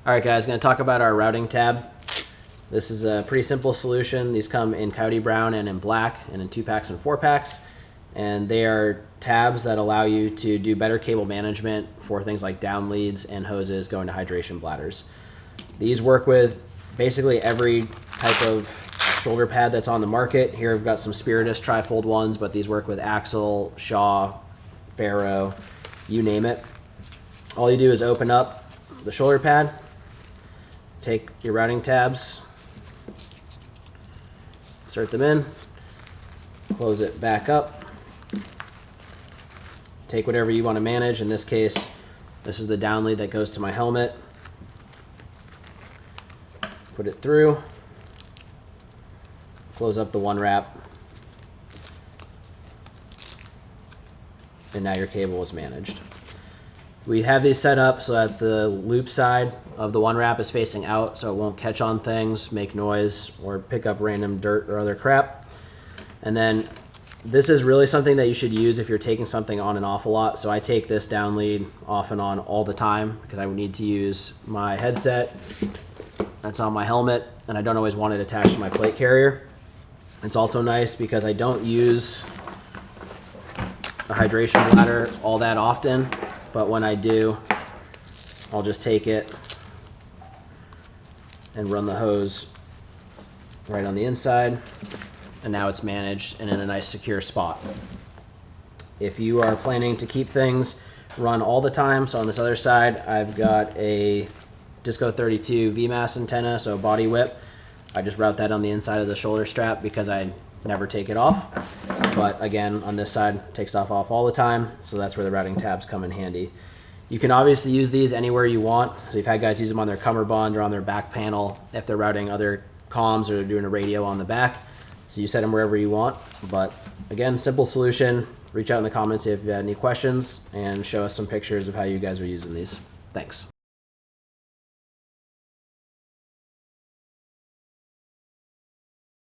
All right, guys, going to talk about our routing tab. This is a pretty simple solution. These come in Coyote Brown and in black, and in 2-packs and 4-packs. And they are tabs that allow you to do better cable management for things like down leads and hoses going to hydration bladders. These work with basically every type of shoulder pad that's on the market. Here I've got some Spiritus trifold ones, but these work with AXL, Shaw, Ferro, you name it. All you do is open up the shoulder pad, take your routing tabs, insert them in, close it back up, take whatever you want to manage. In this case, this is the down lead that goes to my helmet. Put it through, close up the One-Wrap, and now your cable is managed. We have these set up so that the loop side of the One-Wrap is facing out so it won't catch on things, make noise, or pick up random dirt or other crap. And then this is really something that you should use if you're taking something on and off a lot. So I take this down lead off and on all the time because I would need to use my headset that's on my helmet, and I don't always want it attached to my plate carrier. It's also nice because I don't use a hydration bladder all that often, but when I do, I'll just take it and run the hose right on the inside, and now it's managed and in a nice secure spot. If you are planning to keep things run all the time, so on this other side I've got a Disco 32 VMAS antenna, so body whip. I just route that on the inside of the shoulder strap because I never take it off. But again, on this side, it takes off all the time, so that's where the routing tabs come in handy. You can obviously use these anywhere you want. So you've had guys use them on their cummerbund or on their back panel if they're routing other comms or they're doing a radio on the back. So you set them wherever you want. But again, simple solution. Reach out in the comments if you have any questions and show us some pictures of how you guys are using these. Thanks.